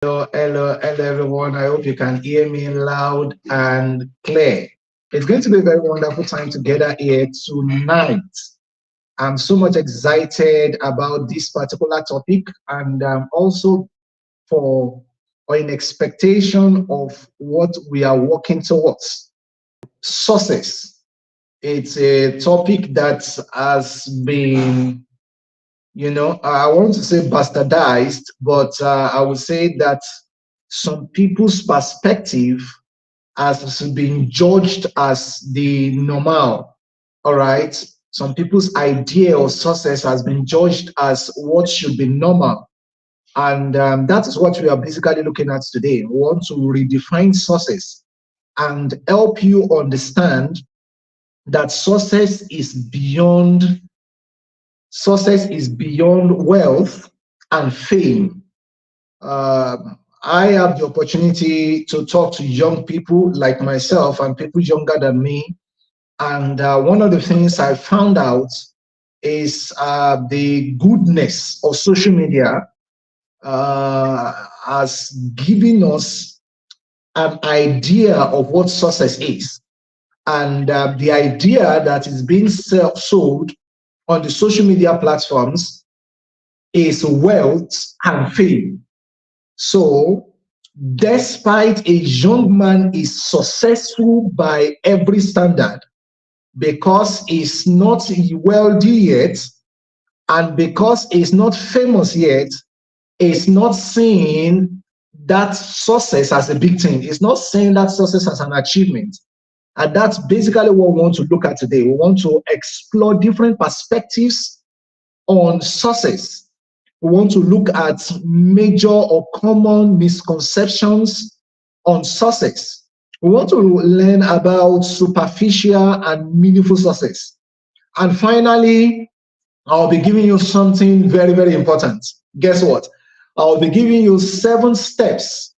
Hello, everyone. I hope you can hear me loud and clear. It's going to be a very wonderful time together here tonight. I'm so much excited about this particular topic and also for or in expectation of what we are working towards. Success. It's a topic that has been I want to say bastardized, but I would say that some people's perspective has been judged as the normal. All right. Some people's idea of success has been judged as what should be normal. And that is what we are basically looking at today. We want to redefine success and help you understand that success is beyond wealth and fame. Uh, I have the opportunity to talk to young people like myself and people younger than me. And one of the things I found out is the goodness of social media has given us an idea of what success is. And the idea that is being sold on the social media platforms is wealth and fame. So, despite a young man is successful by every standard, because he's not wealthy yet, and because he's not famous yet, he's not seeing that success as a big thing. He's not seeing that success as an achievement. And that's basically what we want to look at today. We want to explore different perspectives on success. We want to look at major or common misconceptions on success. We want to learn about superficial and meaningful success. And finally, I'll be giving you something very, very important. Guess what? I'll be giving you 7 steps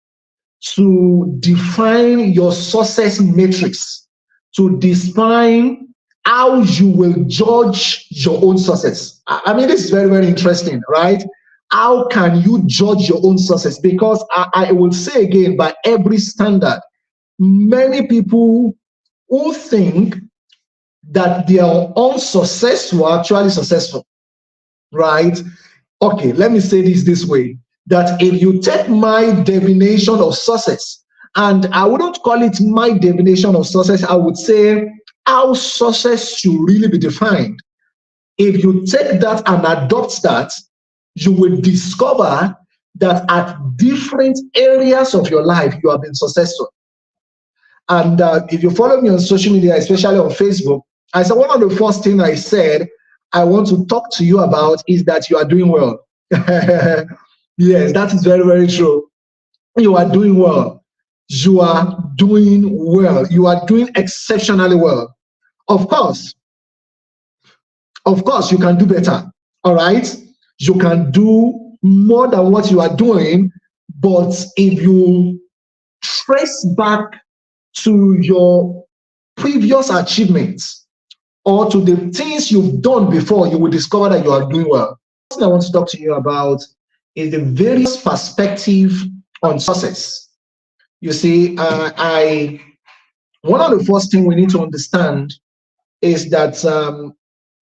to define your success matrix, to define how you will judge your own success. I mean, this is very, very interesting, right? How can you judge your own success? Because I will say again, by every standard, many people who think that they are unsuccessful are actually successful, right? Okay, let me say this way, that if you take my definition of success, and I wouldn't call it my definition of success, I would say how success should really be defined. If you take that and adopt that, you will discover that at different areas of your life, you have been successful. And if you follow me on social media, especially on Facebook, I said one of the first things I said I want to talk to you about is that you are doing well. Yes, that is very, very true. You are doing well. You are doing well. You are doing exceptionally well. Of course, you can do better. All right? You can do more than what you are doing. But if you trace back to your previous achievements or to the things you've done before, you will discover that you are doing well. The thing I want to talk to you about is the various perspective on success. You see, one of the first things we need to understand is that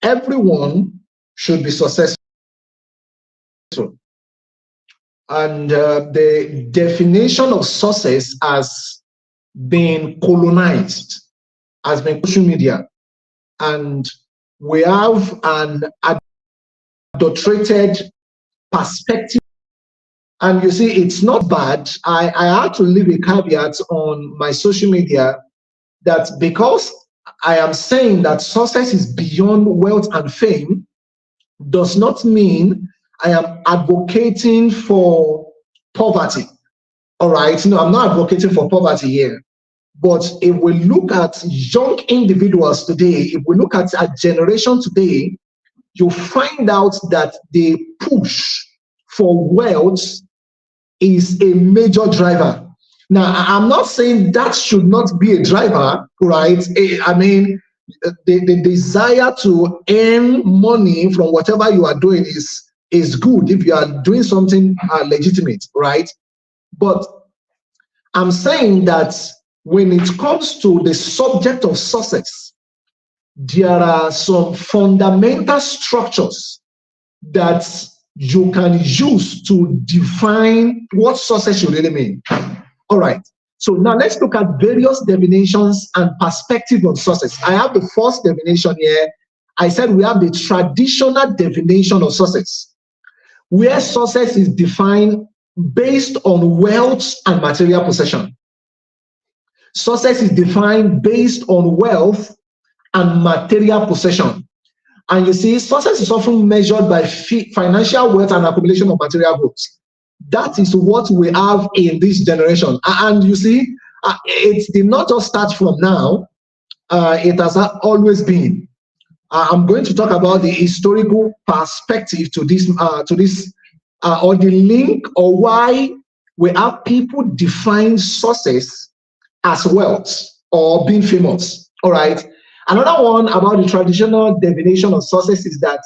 everyone should be successful. And the definition of success has been colonized, has been social media. And we have an adulterated perspective. And you see, it's not bad. I had to leave a caveat on my social media that because I am saying that success is beyond wealth and fame, does not mean I am advocating for poverty. All right. No, I'm not advocating for poverty here. But if we look at young individuals today, if we look at a generation today, you find out that the push for wealth is a major driver. Now, I'm not saying that should not be a driver, right? I mean, the desire to earn money from whatever you are doing is good if you are doing something legitimate, right? But I'm saying that when it comes to the subject of success, there are some fundamental structures that you can use to define what success should really mean. All right. So now let's look at various definitions and perspective on success. I have the first definition here. I said we have the traditional definition of success, where success is defined based on wealth and material possession. Success is defined based on wealth and material possession. And you see, success is often measured by financial wealth and accumulation of material goods. That is what we have in this generation. And you see, it did not just start from now. It has always been. I'm going to talk about the historical perspective to this, or the link, or why we have people define success as wealth or being famous. All right. Another one about the traditional definition of success is that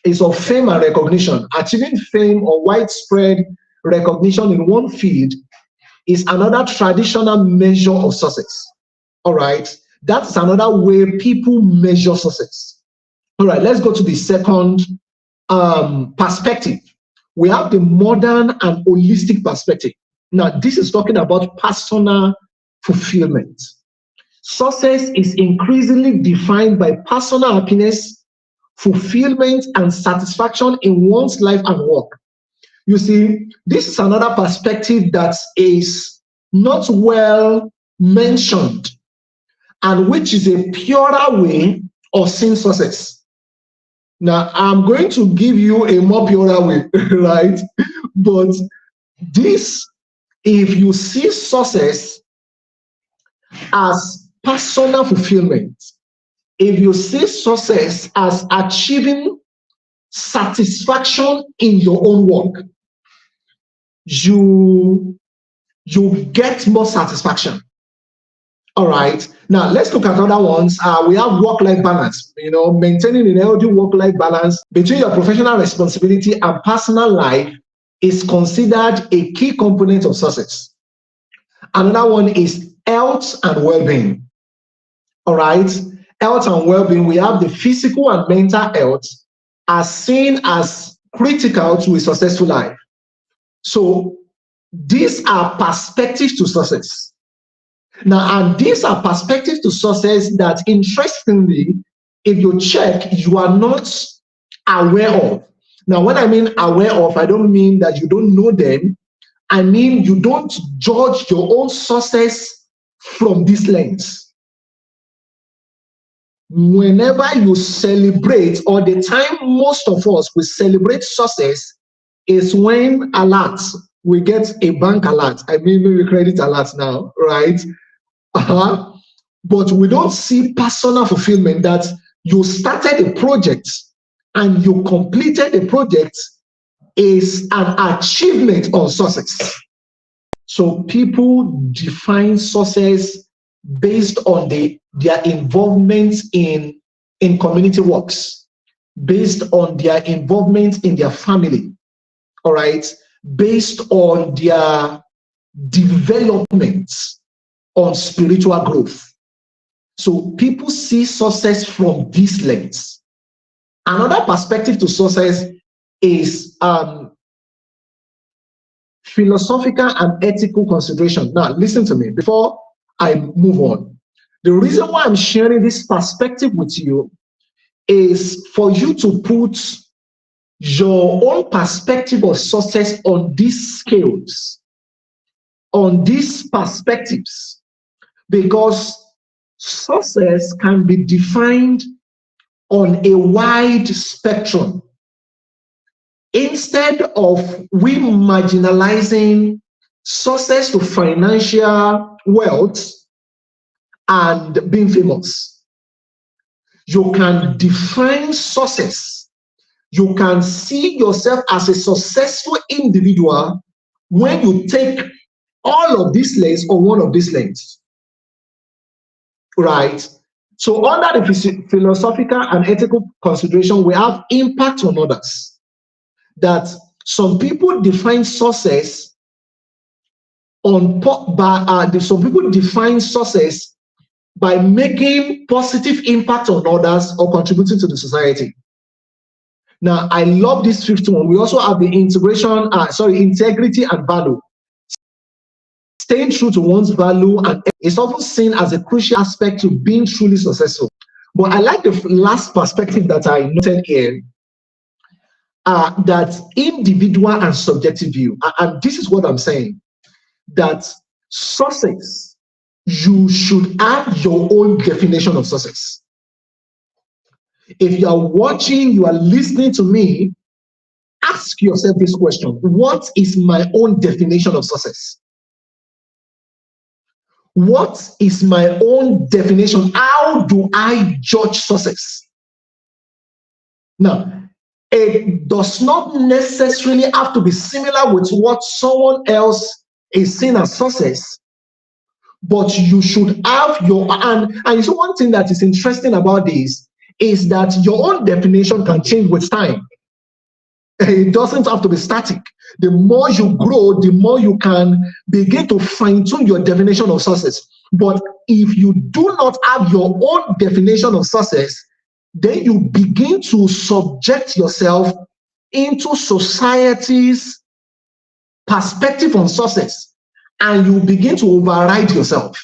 it's of fame and recognition. Achieving fame or widespread recognition in one field is another traditional measure of success. All right. That's another way people measure success. All right. Let's go to the second perspective. We have the modern and holistic perspective. Now, this is talking about personal fulfillment. Success is increasingly defined by personal happiness, fulfillment, and satisfaction in one's life and work. You see, this is another perspective that is not well mentioned, and which is a purer way of seeing success. Now, I'm going to give you a more purer way, right? But this, if you see success as personal fulfillment, if you see success as achieving satisfaction in your own work, you get more satisfaction. All right. Now let's look at other ones. We have work-life balance. Maintaining a healthy work-life balance between your professional responsibility and personal life is considered a key component of success. Another one is health and well-being. All right. Health and well-being. We have the physical and mental health as seen as critical to a successful life. So these are perspectives to success. Now, and these are perspectives to success that, interestingly, if you check, you are not aware of. Now, when I mean aware of, I don't mean that you don't know them. I mean you don't judge your own success from this lens. Whenever you celebrate, or the time most of us will celebrate success, is when alert, we get a bank alert. I mean, maybe credit alert now, right? But we don't see personal fulfillment, that you started a project and you completed the project is an achievement of success. So people define success based on their involvement in community works, based on their involvement in their family, all right, based on their development on spiritual growth. So people see success from this lens. Another perspective to success is philosophical and ethical consideration. Now, listen to me before I move on. The reason why I'm sharing this perspective with you is for you to put your own perspective of success on these scales, on these perspectives, because success can be defined on a wide spectrum. Instead of we marginalizing success to financial wealth and being famous, you can define success. You can see yourself as a successful individual when you take all of these lanes or one of these lanes, right? So under the philosophical and ethical consideration, we have impact on others. That some people define success some people define success by making positive impact on others or contributing to the society. Now, I love this fifth one. We also have the integrity and value. Staying true to one's value and is often seen as a crucial aspect to being truly successful. But I like the last perspective that I noted here, that individual and subjective view. And this is what I'm saying, that success, you should have your own definition of success. If you are watching, you are listening to me, ask yourself this question: what is my own definition of success? What is my own definition? How do I judge success? Now, it does not necessarily have to be similar with what someone else is seeing as success, but you should have your, and so one thing that is interesting about this is that your own definition can change with time. It doesn't have to be static. The more you grow, the more you can begin to fine-tune your definition of success. But if you do not have your own definition of success, then you begin to subject yourself into society's perspective on success, and you begin to override yourself.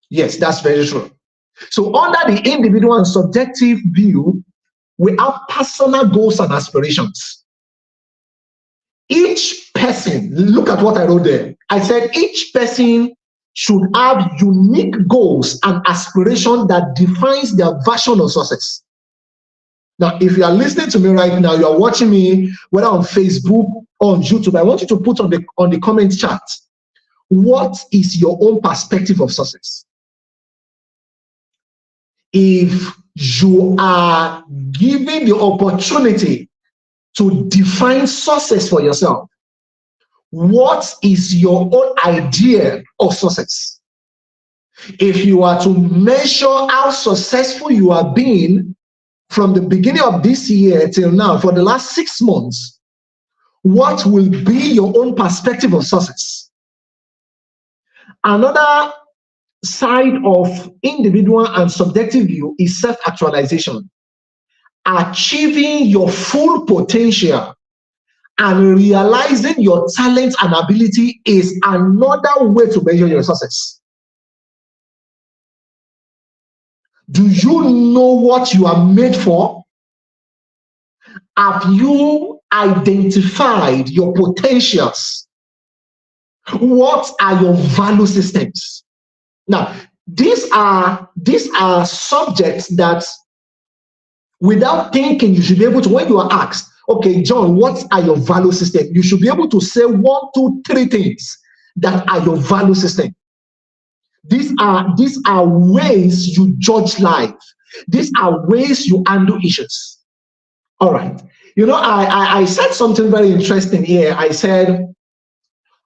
Yes, that's very true. So under the individual and subjective view, we have personal goals and aspirations. Each person, look at what I wrote there. I said each person should have unique goals and aspirations that defines their version of success. Now, if you are listening to me right now, you are watching me, whether on Facebook or on YouTube, I want you to put on the comment chat, what is your own perspective of success? If you are given the opportunity to define success for yourself, what is your own idea of success? If you are to measure how successful you have been from the beginning of this year till now, for the last 6 months, what will be your own perspective of success? Another side of individual and subjective view is self-actualization. Achieving your full potential and realizing your talent and ability is another way to measure your success. Do you know what you are made for? Have you identified your potentials? What are your value systems? Now, these are subjects that, without thinking, you should be able to, when you are asked, okay, John, what are your value systems? You should be able to say 1, 2, 3 things that are your value system. These are ways you judge life. These are ways you handle issues. All right. You know, I said something very interesting here.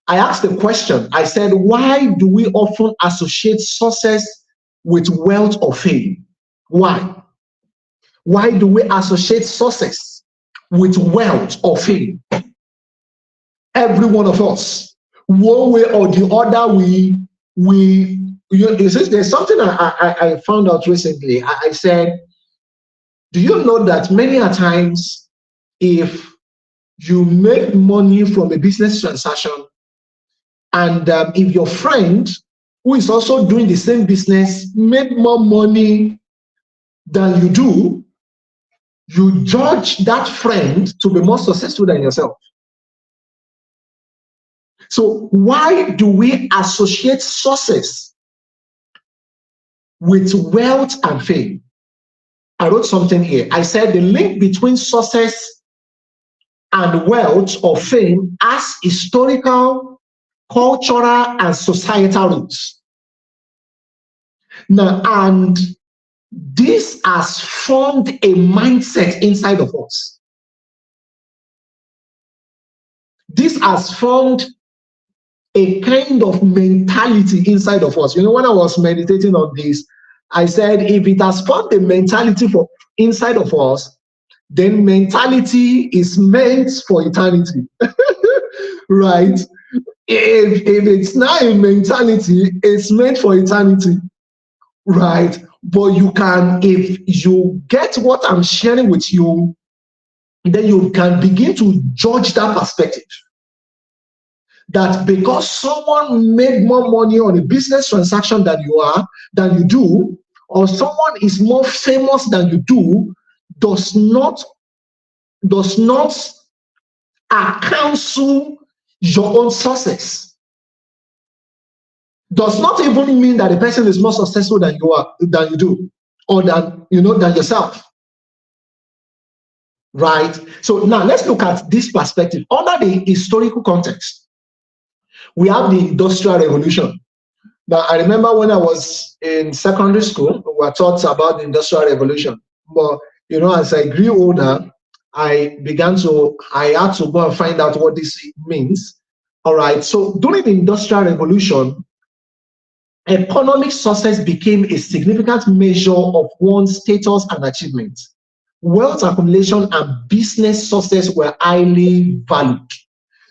I asked the question, I said, why do we often associate success with wealth or fame? Why? Why do we associate success with wealth or fame? Every one of us, one way or the other, there's something I found out recently. I said, do you know that many a times, if you make money from a business transaction, and if your friend who is also doing the same business make more money than you do, you judge that friend to be more successful than yourself. So why do we associate success with wealth and fame? I wrote something here. I said the link between success and wealth or fame has historical, cultural, and societal roots. Now, and this has formed a mindset inside of us. This has formed a kind of mentality inside of us. You know, when I was meditating on this, I said, if it has formed a mentality for inside of us, then mentality is meant for eternity, right? if it's not in mentality, it's meant for eternity, right? But you can, if you get what I'm sharing with you, then you can begin to judge that perspective. That because someone made more money on a business transaction than you do, or someone is more famous than you do, does not counsel your own success. Does not even mean that the person is more successful than you do, or than yourself. Right? So now let's look at this perspective. Under the historical context, we have the Industrial Revolution. Now, I remember when I was in secondary school, we were taught about the Industrial Revolution. But, as I grew older, I had to go and find out what this means. All right. So during the Industrial Revolution, economic success became a significant measure of one's status and achievement. Wealth accumulation and business success were highly valued.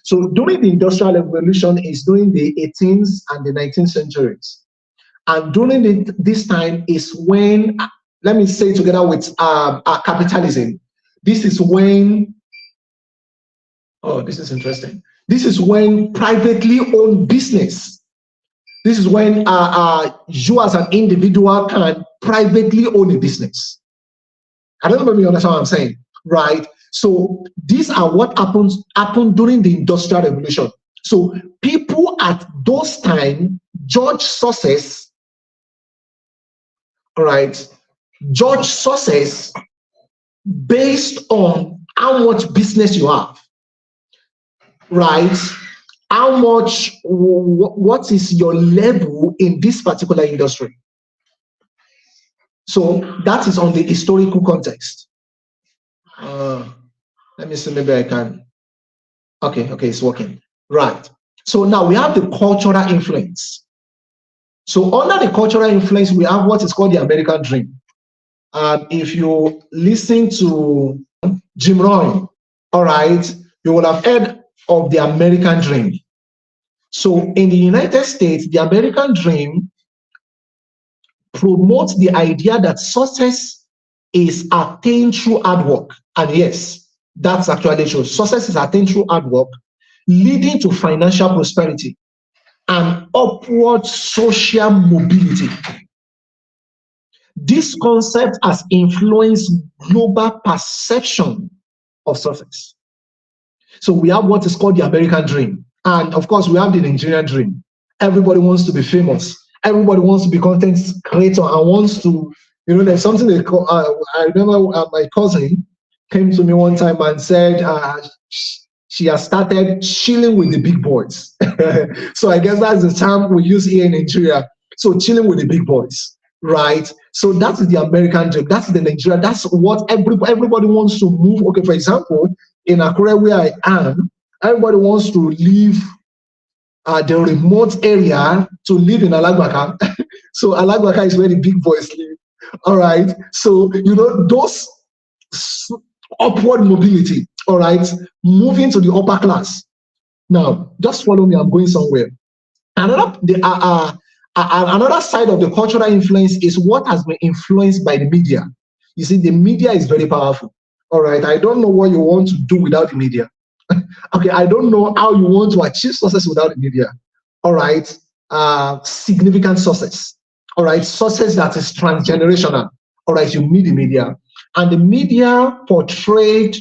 So during the Industrial Revolution is during the 18th and the 19th centuries. And during this time is when, let me say together with capitalism, this is when, this is interesting. This is when privately owned business, this is when you as an individual can privately own a business. I don't know if you understand what I'm saying, right? So these are what happened during the Industrial Revolution. So people at those times judge success, right? Judge success based on how much business you have, right? How much, what is your level in this particular industry? So that is on the historical context. Let me see, maybe I can. Okay, it's working. Right. So now we have the cultural influence. So under the cultural influence, we have what is called the American dream. If you listen to Jim Rohn, all right, you will have heard of the American dream. So in the United States, the American dream promotes the idea that success is attained through hard work. And yes, that's actually true. Success is attained through hard work, leading to financial prosperity and upward social mobility. This concept has influenced global perception of success. So we have what is called the American dream. And of course, we have the Nigerian dream. Everybody wants to be famous. Everybody wants to be content creator and wants to, there's something they call, I remember my cousin came to me one time and said she has started chilling with the big boys. So I guess that's the term we use here in Nigeria. So chilling with the big boys, right? So that's the American dream. That's the Nigeria. That's what everybody wants to move. Okay, for example, in Akure where I am, everybody wants to leave the remote area to live in Alagbaka. So Alagbaka is where the big boys live. All right. So, those upward mobility, all right, moving to the upper class. Now, just follow me. I'm going somewhere. Another side of the cultural influence is what has been influenced by the media. You see, the media is very powerful. All right. I don't know what you want to do without the media. Okay, I don't know how you want to achieve success without the media. All right, significant success. All right, success that is transgenerational. All right, you need the media, and the media portrayal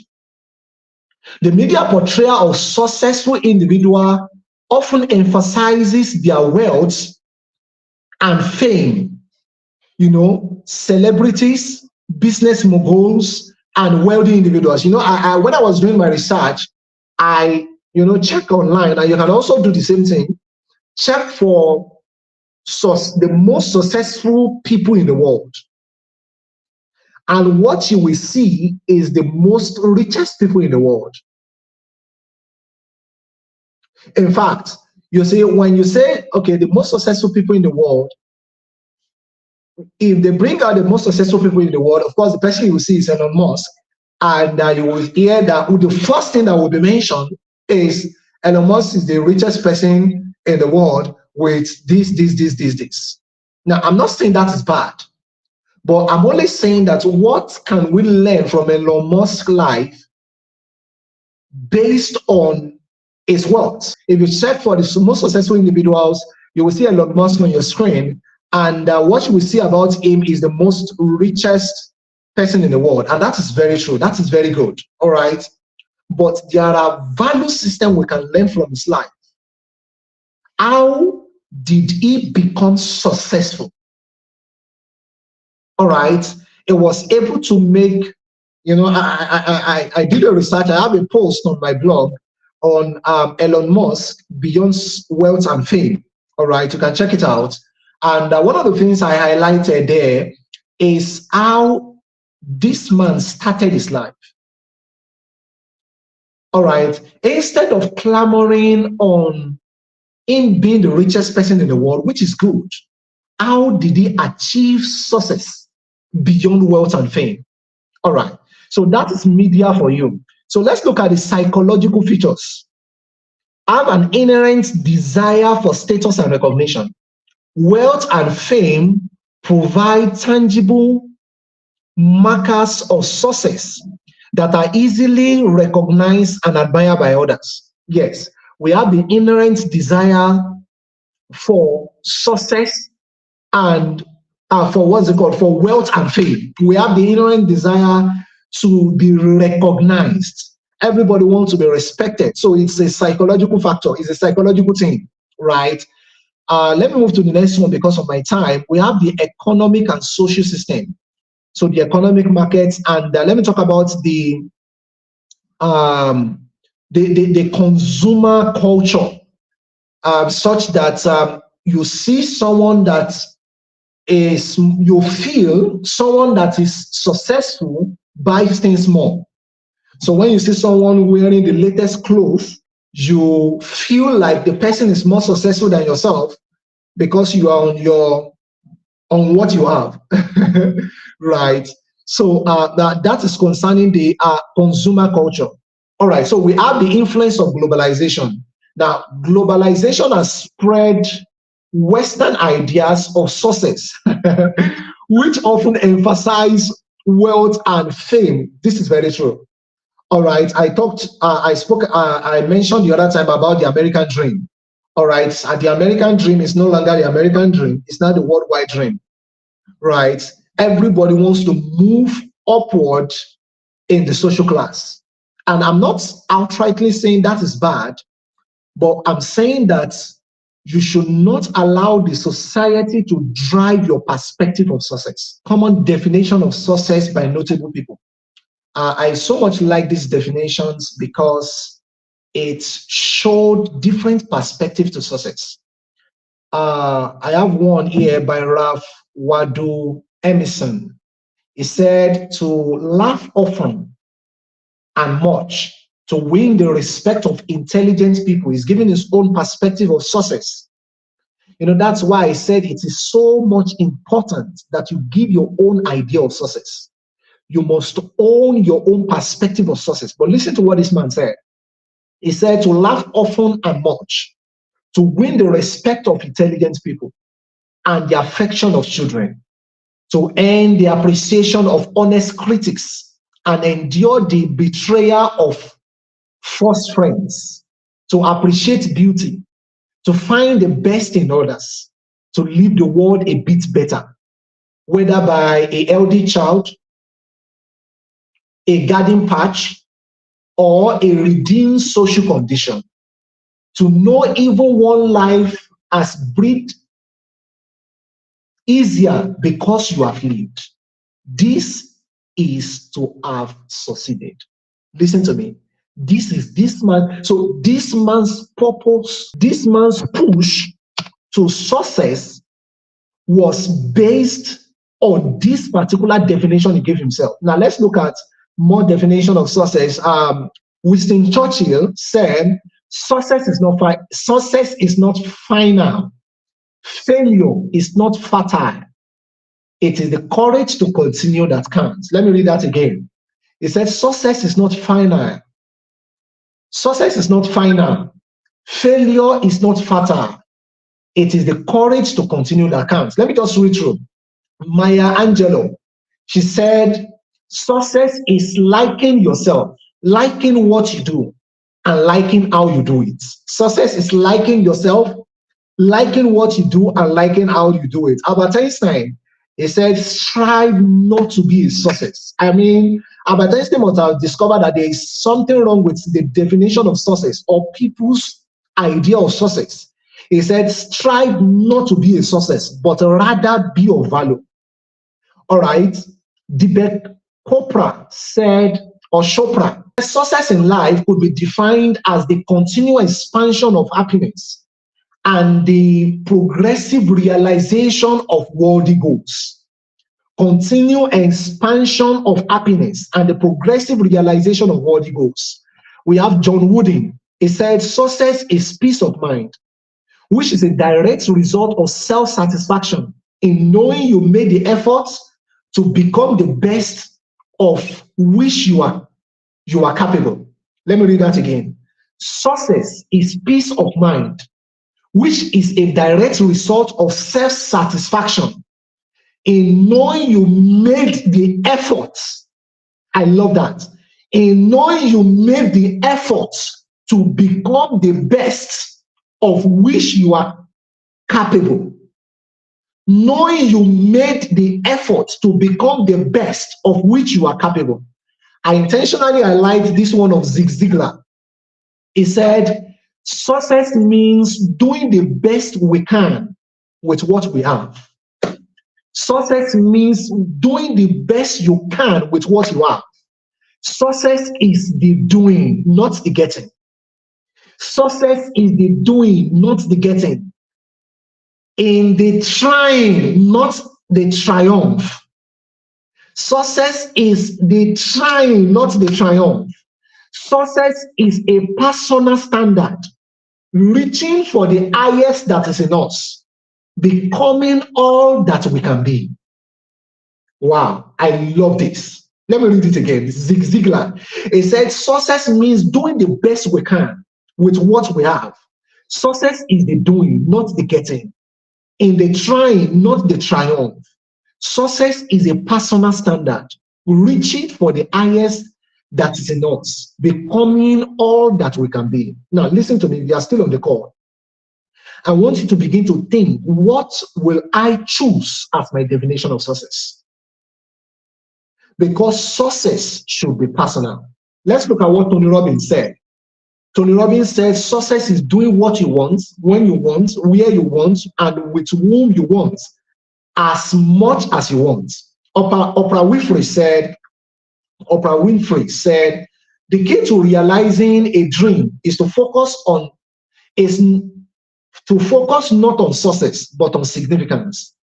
of successful individual often emphasizes their wealth and fame. Celebrities, business moguls, and wealthy individuals. When I was doing my research, I check online, and you can also do the same thing. Check for the most successful people in the world, and what you will see is the most richest people in the world. In fact, you see, when you say, okay, the most successful people in the world, if they bring out the most successful people in the world, of course, the person you will see is Elon Musk. And you will hear that the first thing that will be mentioned is Elon Musk is the richest person in the world with this. Now, I'm not saying that is bad, but I'm only saying that what can we learn from Elon Musk's life based on his wealth? If you check for the most successful individuals, you will see Elon Musk on your screen, and what you will see about him is the most richest person in the world, and that is very true. That is very good. All right, but there are value systems we can learn from his life. How did he become successful? All right, he was able to make, I did a research. I have a post on my blog on Elon Musk beyond wealth and fame. All right, you can check it out. And one of the things I highlighted there is how this man started his life. All right, instead of clamoring on him being the richest person in the world, which is good, how did he achieve success beyond wealth and fame? All right, so that is media for you. So let's look at the psychological features. Have an inherent desire for status and recognition. Wealth and fame provide tangible markers of success that are easily recognized and admired by others. Yes, we have the inherent desire for success and for for wealth and fame. We have the inherent desire to be recognized. Everybody wants to be respected. So it's a psychological factor. It's a psychological thing, right? Let me move to the next one because of my time. We have the economic and social system. So the economic markets, and let me talk about the consumer culture, such that you see someone that is, you feel someone that is successful buys things more. So when you see someone wearing the latest clothes, you feel like the person is more successful than yourself because you are on what you have, right? So that is concerning the consumer culture. All right, so we have the influence of globalization. Now, globalization has spread Western ideas of success, which often emphasize wealth and fame. This is very true. All right, I mentioned the other time about the American dream. All right, and the American dream is no longer the American dream, it's now the worldwide dream, right? Everybody wants to move upward in the social class. And I'm not outrightly saying that is bad, but I'm saying that you should not allow the society to drive your perspective of success. Common definition of success by notable people. I so much like these definitions because it showed different perspectives to success. I have one here by Ralph Waldo Emerson. He said to laugh often and much, to win the respect of intelligent people. He's giving his own perspective of success. That's why I said it is so much important that you give your own idea of success. You must own your own perspective of success. But listen to what this man said. He said to laugh often and much, to win the respect of intelligent people and the affection of children, to earn the appreciation of honest critics and endure the betrayal of false friends, to appreciate beauty, to find the best in others, to leave the world a bit better, whether by a healthy child, a garden patch, or a redeemed social condition, to know even one life has breathed easier because you have lived. This is to have succeeded. Listen to me. This is this man. So this man's purpose, this man's push to success was based on this particular definition he gave himself. Now let's look at more definition of success. Winston Churchill said, success is not final. Failure is not fatal. It is the courage to continue that counts. Let me read that again. He said, success is not final. Success is not final. Failure is not fatal. It is the courage to continue that counts. Let me just read through. Maya Angelou, she said, success is liking yourself, liking what you do, and liking how you do it. Success is liking yourself, liking what you do, and liking how you do it. Albert Einstein, he said, strive not to be a success. I mean, Albert Einstein must have discovered that there is something wrong with the definition of success or people's idea of success. He said, strive not to be a success, but rather be of value. All right. Deepak Chopra said, or Chopra, success in life could be defined as the continual expansion of happiness and the progressive realization of worldly goals. Continual expansion of happiness and the progressive realization of worldly goals. We have John Wooden. He said, success is peace of mind, which is a direct result of self-satisfaction in knowing you made the efforts to become the best of which you are capable. Let me read that again. Success is peace of mind, which is a direct result of self-satisfaction in knowing you made the efforts. I love that. In knowing you made the efforts to become the best of which you are capable. Knowing you made the effort to become the best of which you are capable. I intentionally highlight this one of Zig Ziglar. He said, success means doing the best we can with what we have. Success means doing the best you can with what you have. Success is the doing, not the getting. Success is the doing, not the getting. In the trying, not the triumph. Success is the trying, not the triumph. Success is a personal standard, reaching for the highest that is in us, becoming all that we can be. Wow, I love this. Let me read it again. Zig Ziglar. It said, success means doing the best we can with what we have. Success is the doing, not the getting. In the trying, not the triumph. Success is a personal standard, reaching for the highest that is in us, becoming all that we can be. Now, listen to me, you are still on the call. I want you to begin to think, what will I choose as my definition of success? Because success should be personal. Let's look at what Tony Robbins said. Tony Robbins said, success is doing what you want, when you want, where you want, and with whom you want, as much as you want. Oprah Winfrey said, the key to realizing a dream is to focus not on success, but on significance.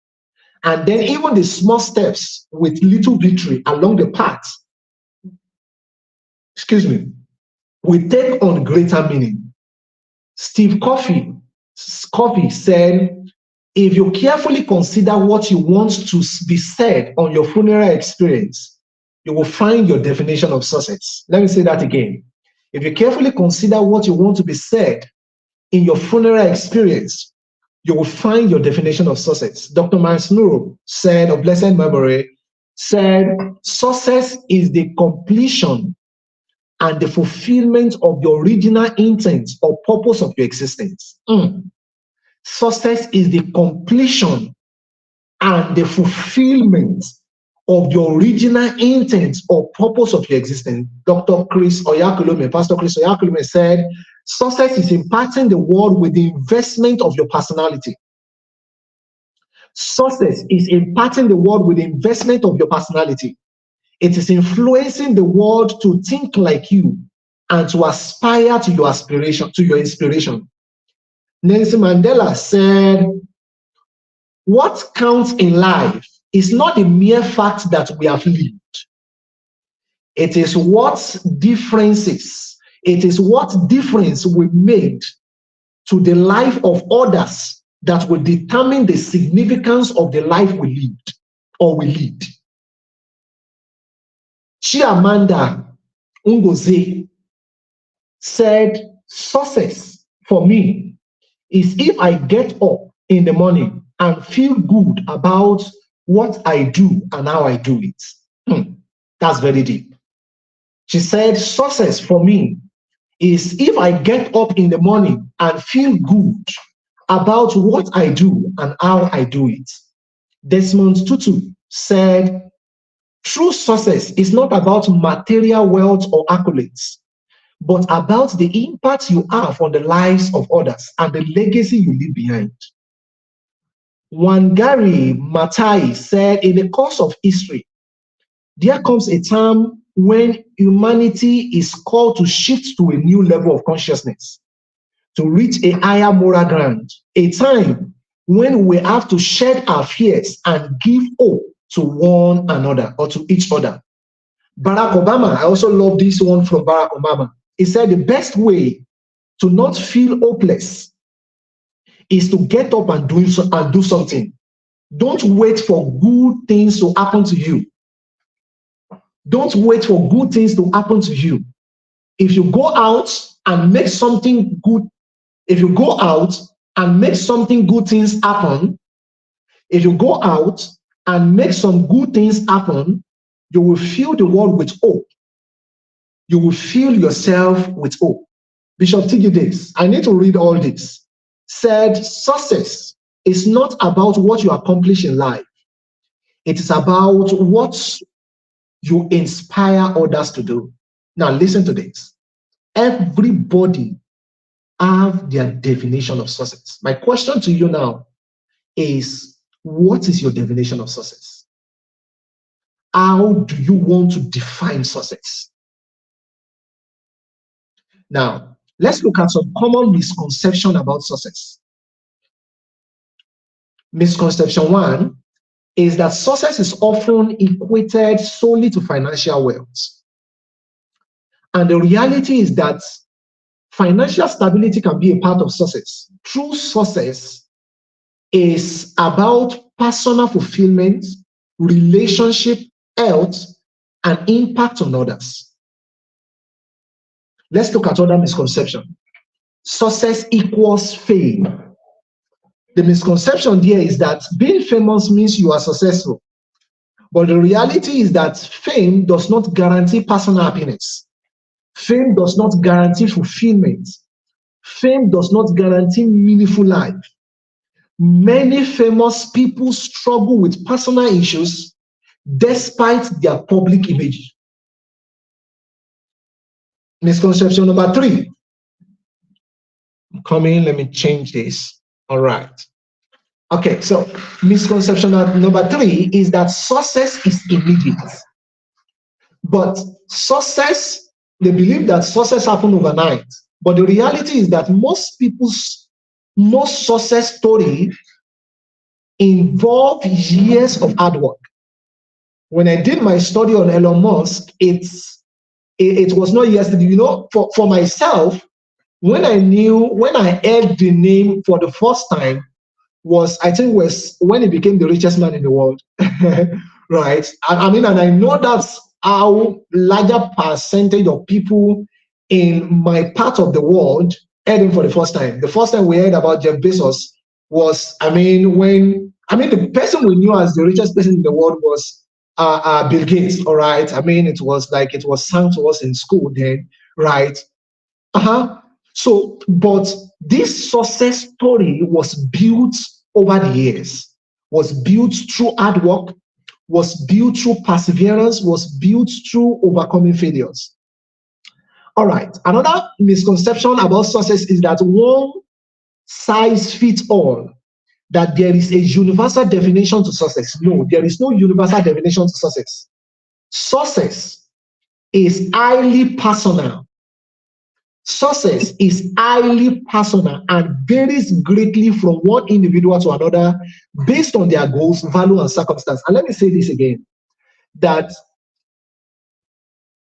And then even the small steps with little victory along the path, will take on greater meaning. Steve Covey said, if you carefully consider what you want to be said on your funeral experience, you will find your definition of success. Let me say that again. If you carefully consider what you want to be said in your funeral experience, you will find your definition of success. Dr. Miles Nuru said, of blessed memory, said, success is the completion and the fulfillment of the original intent or purpose of your existence. Success is the completion and the fulfillment of the original intent or purpose of your existence. Pastor Chris Oyakhilome said, success is impacting the world with the investment of your personality. Success is impacting the world with the investment of your personality. It is influencing the world to think like you and to aspire to your aspiration, to your inspiration. Nelson Mandela said, what counts in life is not the mere fact that we have lived. It is what difference we made to the life of others that will determine the significance of the life we lived or we lead. Chiamanda Ngozi said, success for me is if I get up in the morning and feel good about what I do and how I do it. That's very deep. She said, success for me is if I get up in the morning and feel good about what I do and how I do it. Desmond Tutu said, true success is not about material wealth or accolades, but about the impact you have on the lives of others and the legacy you leave behind. Wangari Maathai said, in the course of history, there comes a time when humanity is called to shift to a new level of consciousness, to reach a higher moral ground, a time when we have to shed our fears and give hope to one another or to each other. Barack Obama, I also love this one from Barack Obama. He said the best way to not feel hopeless is to get up and do something. Don't wait for good things to happen to you. Don't wait for good things to happen to you. If you go out and make something good, if you go out and make something good things happen, if you go out and make some good things happen, you will fill the world with hope. You will fill yourself with hope. Bishop Tigidis, I need to read all this, said, success is not about what you accomplish in life. It is about what you inspire others to do. Now listen to this. Everybody have their definition of success. My question to you now is, what is your definition of success? How do you want to define success? Now, let's look at some common misconceptions about success. Misconception one is that success is often equated solely to financial wealth. And the reality is that financial stability can be a part of success. True success is about personal fulfillment, relationship, health, and impact on others. Let's look at other misconception. Success equals fame. The misconception there is that being famous means you are successful. But the reality is that fame does not guarantee personal happiness. Fame does not guarantee fulfillment. Fame does not guarantee meaningful life. Many famous people struggle with personal issues despite their public image. Misconception number three. Come in, let me change this. All right. Okay, so misconception number three is that success is immediate. But success, they believe that success happens overnight. But the reality is that most success story involve years of hard work. When I did my study on Elon Musk, it was not yesterday. You know, for myself, when I heard the name for the first time, was when he became the richest man in the world, right? I mean, and I know that's how larger percentage of people in my part of the world heard him for the first time. The first time we heard about Jeff Bezos was, the person we knew as the richest person in the world was Bill Gates, all right? I mean, it was sung to us in school then, right? So, but this success story was built over the years, was built through hard work, was built through perseverance, was built through overcoming failures. All right, another misconception about success is that one size fits all, that there is a universal definition to success. No, there is no universal definition to success. Success is highly personal. Success is highly personal and varies greatly from one individual to another based on their goals, value, and circumstance. And let me say this again, that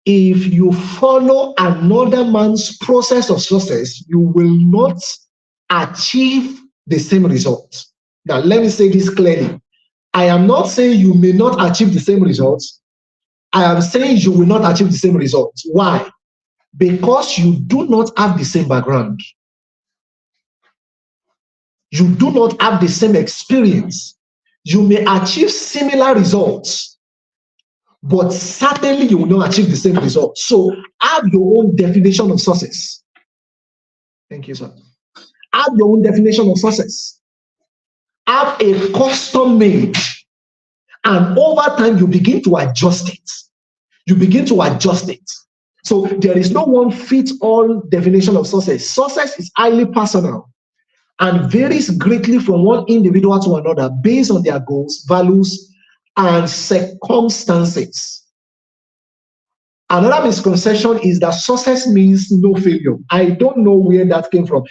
if you follow another man's process of success, you will not achieve the same results. Now, let me say this clearly. I am not saying you may not achieve the same results. I am saying you will not achieve the same results. Why? Because you do not have the same background. You do not have the same experience. You may achieve similar results, but certainly you will not achieve the same results. So have your own definition of success. Thank you, sir. Have your own definition of success. Have a custom made, and over time you begin to adjust it. You begin to adjust it. So there is no one fits all definition of success. Success is highly personal and varies greatly from one individual to another based on their goals, values, and circumstances. Another misconception is that success means no failure. I don't know where that came from.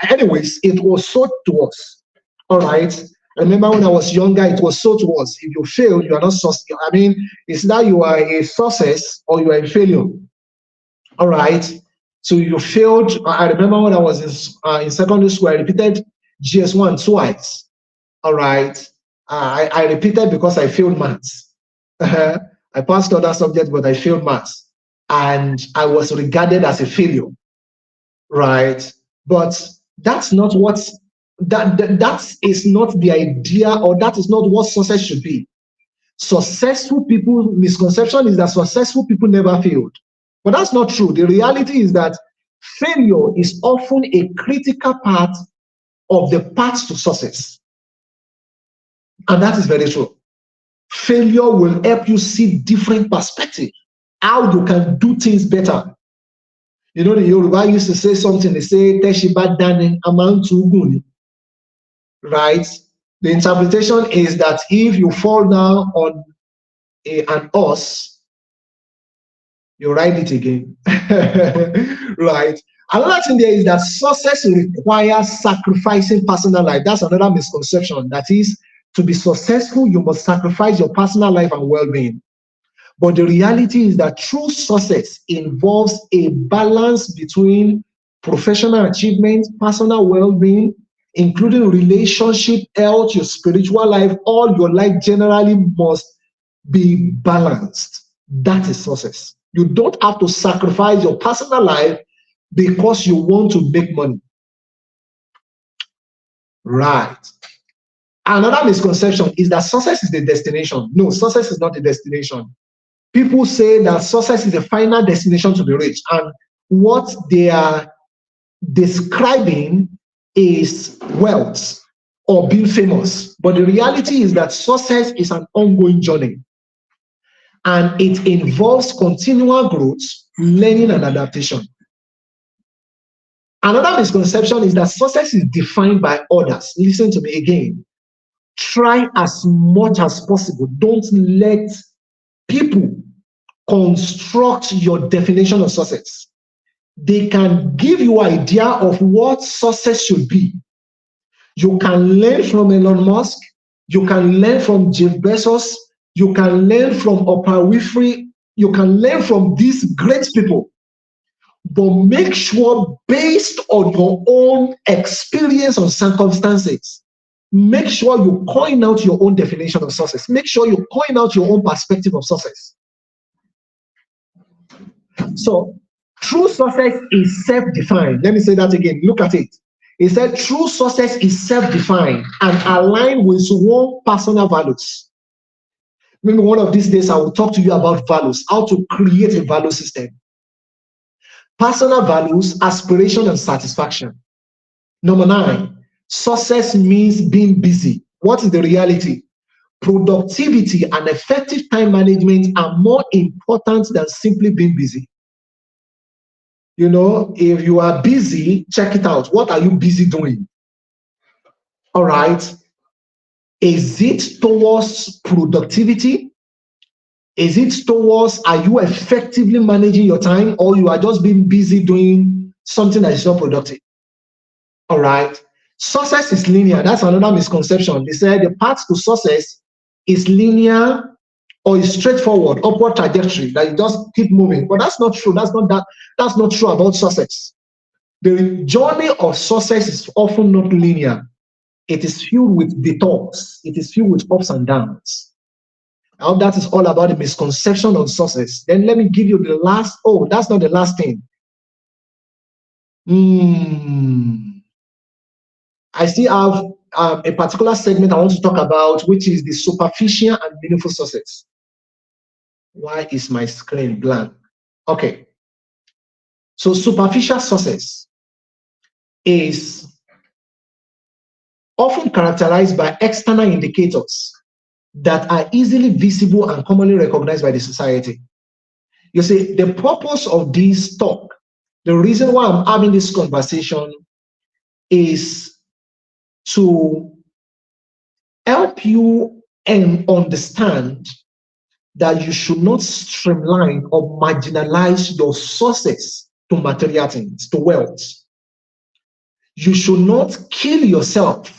Anyways, it was sold to us. All right. I remember when I was younger, it was sold to us. If you fail, you are not success. I mean, it's now you are a success or you are a failure. All right. So you failed. I remember when I was in secondary school, I repeated GS1 twice. All right. I repeated because I failed maths. I passed other subjects, but I failed maths. And I was regarded as a failure. Right. But that's not what that is not the idea, or that is not what success should be. Successful people, misconception is that successful people never failed. But that's not true. The reality is that failure is often a critical part of the path to success. And that is very true. Failure will help you see different perspectives, how you can do things better. You know, the Yoruba used to say something, they say, Teshiba Dani Amantu Guni. Right? The interpretation is that if you fall down on an horse, you ride it again. Right? Another thing there is that success requires sacrificing personal life. That's another misconception. That is, to be successful, you must sacrifice your personal life and well-being. But the reality is that true success involves a balance between professional achievement, personal well-being, including relationship, health, your spiritual life. All your life generally must be balanced. That is success. You don't have to sacrifice your personal life because you want to make money. Right. Another misconception is that success is the destination. No, success is not the destination. People say that success is the final destination to be reached, and what they are describing is wealth or being famous. But the reality is that success is an ongoing journey, and it involves continual growth, learning, and adaptation. Another misconception is that success is defined by others. Listen to me again. Try as much as possible. Don't let people construct your definition of success. They can give you an idea of what success should be. You can learn from Elon Musk. You can learn from Jeff Bezos. You can learn from Oprah Winfrey. You can learn from these great people. But make sure, based on your own experience and circumstances, make sure you coin out your own definition of success. Make sure you coin out your own perspective of success. So, true success is self-defined. Let me say that again. Look at it. It said true success is self-defined and aligned with one's personal values. Maybe one of these days I will talk to you about values, how to create a value system. Personal values, aspiration, and satisfaction. Number 9, success means being busy. What is the reality? Productivity and effective time management are more important than simply being busy. You know, if you are busy, check it out. What are you busy doing? All right. Is it towards productivity? Is it towards, are you effectively managing your time, or you are just being busy doing something that is not productive? All right. Success is linear. That's another misconception. They say the path to success is linear or is straightforward, upward trajectory, that you just keep moving. But that's not true. That's not true about success. The journey of success is often not linear. It is filled with detours. It is filled with ups and downs. Now that is all about the misconception of success. Then let me give you the last. Oh, that's not the last thing. I still have a particular segment I want to talk about, which is the superficial and meaningful success. Why is my screen blank? Okay. So superficial success is often characterized by external indicators that are easily visible and commonly recognized by the society. You see, the purpose of this talk, the reason why I'm having this conversation is to help you and understand that you should not streamline or marginalize your sources to material things, to wealth. You should not kill yourself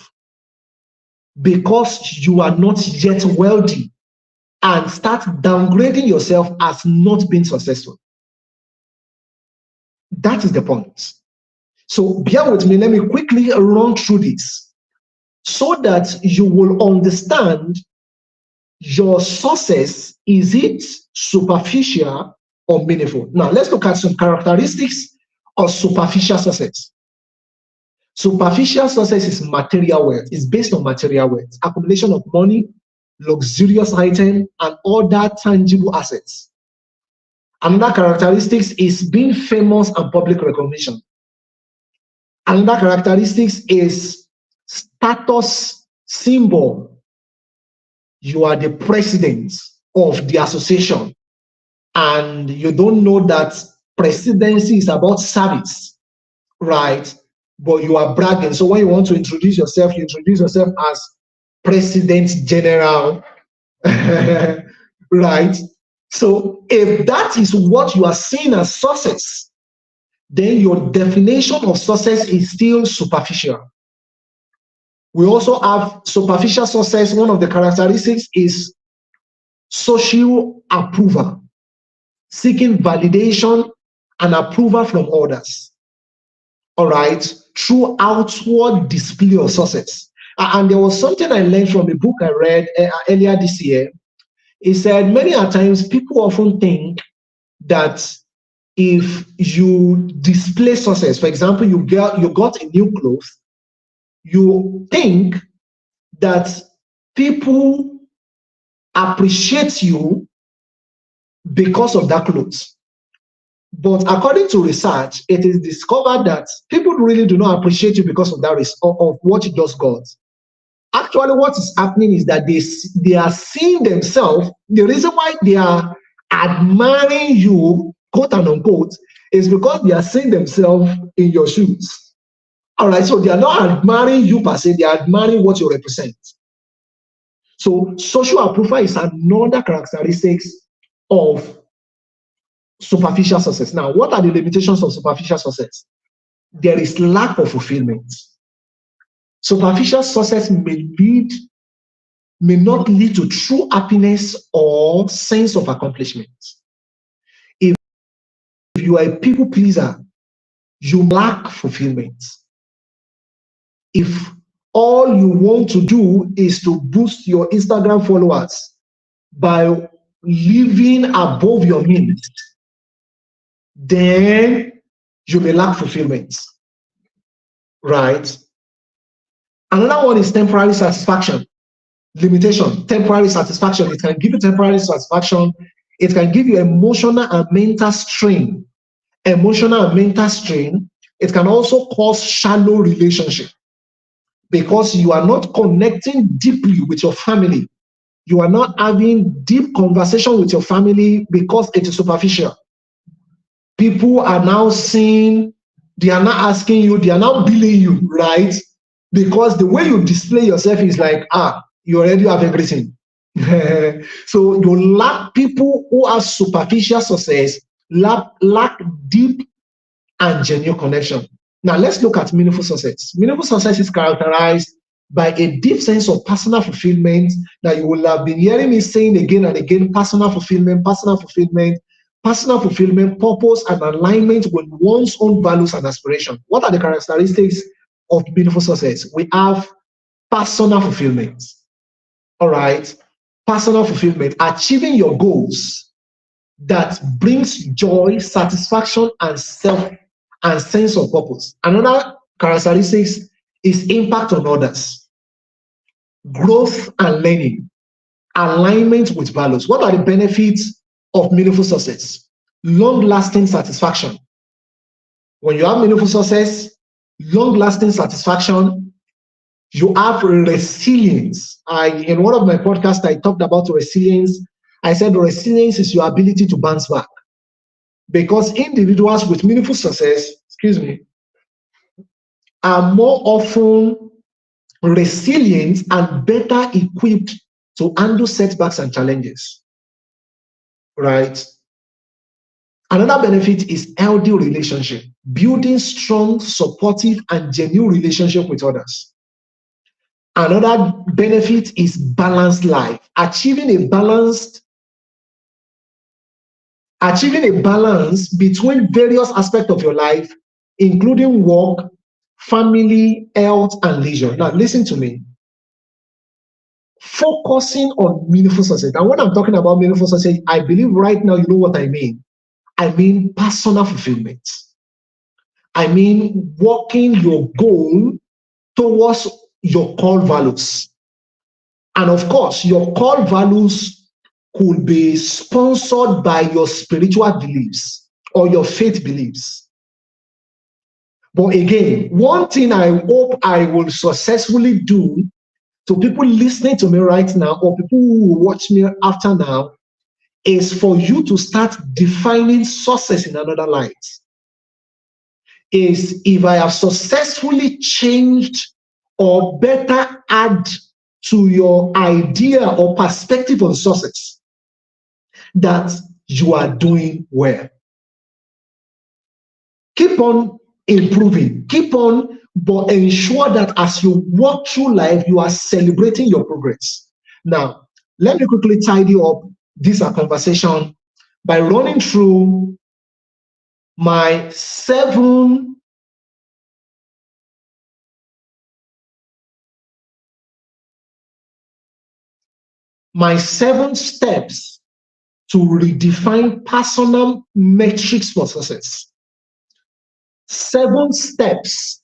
because you are not yet wealthy and start downgrading yourself as not being successful. That is the point. So bear with me. Let me quickly run through this so that you will understand your success. Is it superficial or meaningful? Now, let's look at some characteristics of superficial success. Superficial success is material wealth. It's based on material wealth, accumulation of money, luxurious items, and other tangible assets. Another characteristic is being famous and public recognition. Another characteristic is status symbol. You are the president of the association, and you don't know that presidency is about service, right? But you are bragging. So when you want to introduce yourself, you introduce yourself as President General, right? So if that is what you are seeing as success, then your definition of success is still superficial. We also have superficial success. One of the characteristics is social approval, seeking validation and approval from others. All right, through outward display of success. And there was something I learned from a book I read earlier this year. It said many a times people often think that if you display success, for example, you got a new clothes, you think that people appreciate you because of that clothes. But according to research, it is discovered that people really do not appreciate you because of that of what you just got. Actually, what is happening is that they are seeing themselves. The reason why they are admiring you, quote and unquote, is because they are seeing themselves in your shoes. All right, so they are not admiring you per se, they are admiring what you represent. So social approval is another characteristic of superficial success. Now, what are the limitations of superficial success? There is lack of fulfillment. Superficial success may not lead to true happiness or sense of accomplishment. If you are a people pleaser, you lack fulfillment. If all you want to do is to boost your Instagram followers by living above your means, then you may lack fulfillment, right? Another one is temporary satisfaction. Limitation, temporary satisfaction. It can give you temporary satisfaction. It can give you emotional and mental strain. Emotional and mental strain. It can also cause shallow relationship because you are not connecting deeply with your family. You are not having deep conversation with your family because it is superficial. People are now seeing, they are not asking you, they are now billing you, right? Because the way you display yourself is like, you already have everything. So you lack people who have superficial success, lack deep and genuine connection. Now let's look at meaningful success. Meaningful success is characterized by a deep sense of personal fulfillment that you will have been hearing me saying again and again: personal fulfillment, personal fulfillment, personal fulfillment, purpose, and alignment with one's own values and aspirations. What are the characteristics of meaningful success? We have personal fulfillment. All right, personal fulfillment, achieving your goals that brings joy, satisfaction, and sense of purpose. Another characteristic is impact on others, growth and learning, alignment with values. What are the benefits of meaningful success? Long-lasting satisfaction. When you have meaningful success, long-lasting satisfaction, you have resilience. In one of my podcasts, I talked about resilience. I said resilience is your ability to bounce back. Because individuals with meaningful success, are more often resilient and better equipped to handle setbacks and challenges. Right? Another benefit is healthy relationship, building strong, supportive, and genuine relationship with others. Another benefit is balanced life, achieving a balance between various aspects of your life, including work, family, health, and leisure. Now, listen to me. Focusing on meaningful success. And when I'm talking about meaningful success, I believe right now you know what I mean. I mean personal fulfillment. I mean working your goal towards your core values. And of course, your core values could be sponsored by your spiritual beliefs or your faith beliefs. But again, one thing I hope I will successfully do to people listening to me right now or people who will watch me after now is for you to start defining success in another light. Is if I have successfully changed or better add to your idea or perspective on success, that you are doing well. Keep on improving, keep on, but ensure that as you walk through life, you are celebrating your progress. Now, let me quickly tidy up this conversation by running through my seven steps to redefine personal metrics for success. 7 steps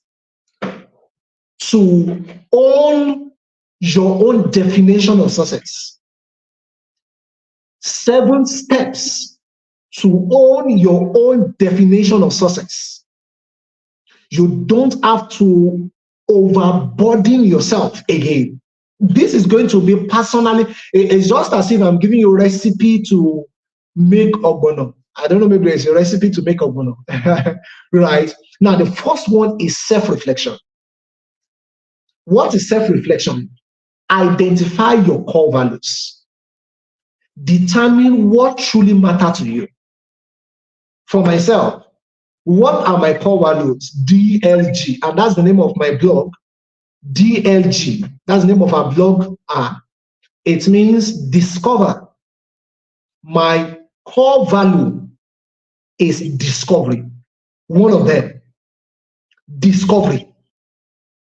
to own your own definition of success. 7 steps to own your own definition of success. You don't have to overburden yourself again. This is going to be personally, it's just as if I'm giving you a recipe to make ogbono. I don't know, maybe there's a recipe to make ogbono. Right? Now, the first one is self-reflection. What is self-reflection? Identify your core values. Determine what truly matters to you. For myself, what are my core values? DLG, and that's the name of my blog. DLG, that's the name of our blog. It means discover. My core value is discovery. One of them, discovery.